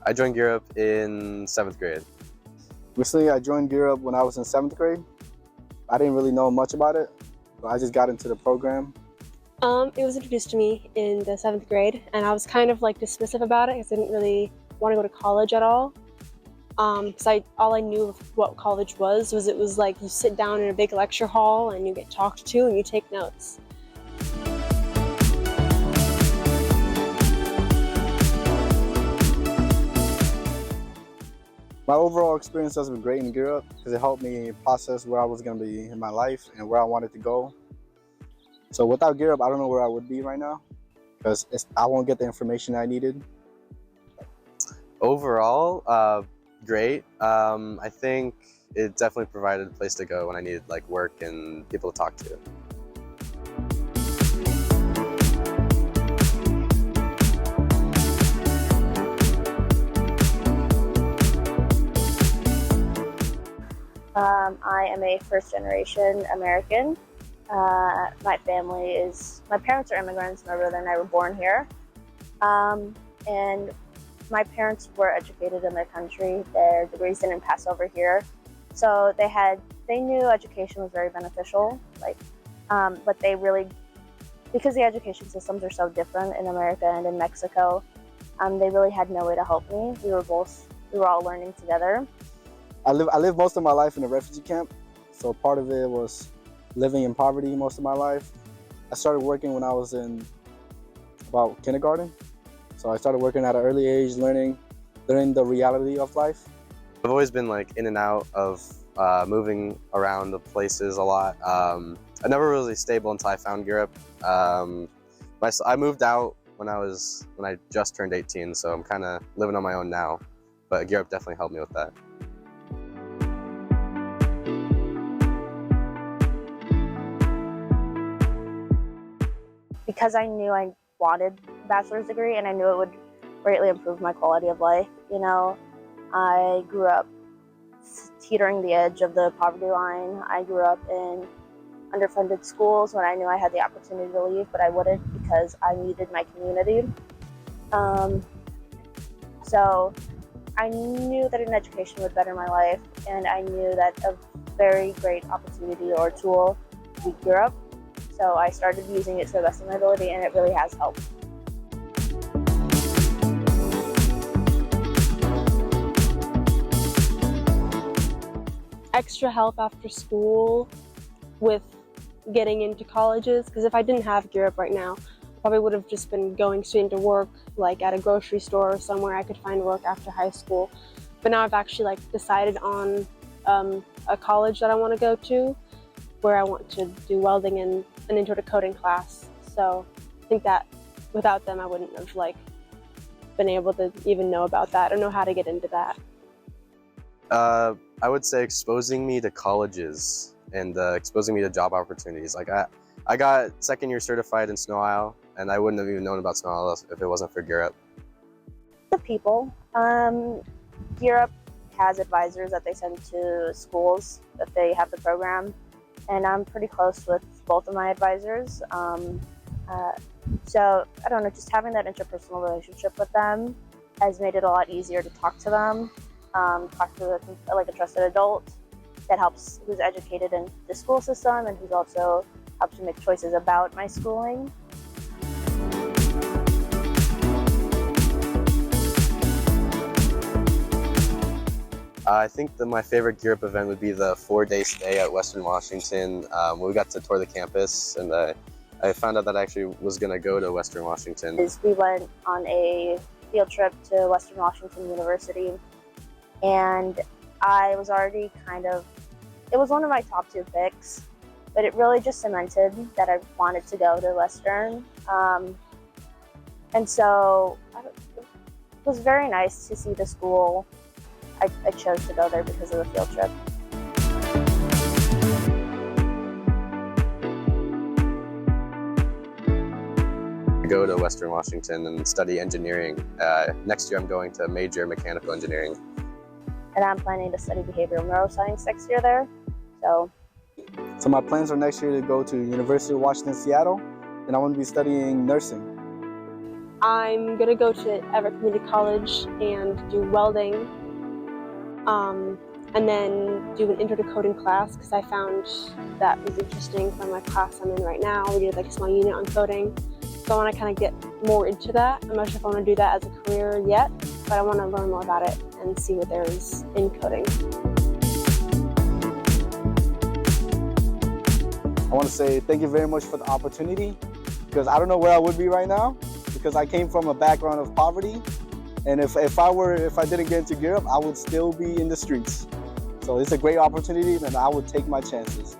I joined Gear Up in 7th grade. Recently, I joined Gear Up when I was in 7th grade. I didn't really know much about it, but I just got into the program. It was introduced to me in the 7th grade, and I was kind of like dismissive about it because I didn't really want to go to college at all. Because all I knew of what college was it was like you sit down in a big lecture hall and you get talked to and you take notes. My overall experience has been great in Gear Up because it helped me process where I was going to be in my life and where I wanted to go. So without Gear Up, I don't know where I would be right now because I won't get the information I needed. Overall, great. I think it definitely provided a place to go when I needed like work and people to talk to. I am a first-generation American. My parents are immigrants. My brother and I were born here. And my parents were educated in their country. Their degrees didn't pass over here. So they knew education was very beneficial. But because the education systems are so different in America and in Mexico, they really had no way to help me. We were all learning together. I lived most of my life in a refugee camp, so part of it was living in poverty most of my life. I started working when I was in about kindergarten, so I started working at an early age, learning the reality of life. I've always been like in and out of moving around the places a lot. I never really stable until I found Gear Up. I moved out when I just turned 18, so I'm kind of living on my own now. But Gear Up definitely helped me with that. Because I knew I wanted a bachelor's degree and I knew it would greatly improve my quality of life. You know, I grew up teetering the edge of the poverty line. I grew up in underfunded schools when I knew I had the opportunity to leave, but I wouldn't because I needed my community. So I knew that an education would better my life, and I knew that a very great opportunity or tool would be Gear Up. So I started using it to the best of my ability, and it really has helped. Extra help after school with getting into colleges, because if I didn't have Gear Up right now, I probably would have just been going straight into work, like at a grocery store or somewhere I could find work after high school. But now I've actually decided on a college that I want to go to, where I want to do welding and an intro to coding class. So I think that without them I wouldn't have been able to even know about that or know how to get into that. I would say exposing me to colleges and exposing me to job opportunities. Like I got 2nd year certified in Snow Isle, and I wouldn't have even known about Snow Isle if it wasn't for Gear Up. The people. Gear Up has advisors that they send to schools that they have the program, and I'm pretty close with both of my advisors. So I don't know, just having that interpersonal relationship with them has made it a lot easier to talk to them, talk to a trusted adult who's educated in the school system and who's also helped me make choices about my schooling. I think that my favorite Gear Up event would be the 4-day stay at Western Washington. We got to tour the campus, and I found out that I actually was going to go to Western Washington. We went on a field trip to Western Washington University, and I was already it was one of my top 2 picks, but it really just cemented that I wanted to go to Western. And so it was very nice to see the school. I chose to go there because of the field trip. I go to Western Washington and study engineering. Next year I'm going to major mechanical engineering. And I'm planning to study behavioral neuroscience next year there. So my plans are next year to go to University of Washington, Seattle, and I want to be studying nursing. I'm gonna go to Everett Community College and do welding, and then do an intro to coding class because I found that was interesting from my class I'm in right now. We did like a small unit on coding, so I want to kind of get more into that. I'm not sure if I want to do that as a career yet, but I want to learn more about it and see what there is in coding. I want to say thank you very much for the opportunity, because I don't know where I would be right now, because I came from a background of poverty, and if I didn't get into Europe, I would still be in the streets. So it's a great opportunity, and I would take my chances.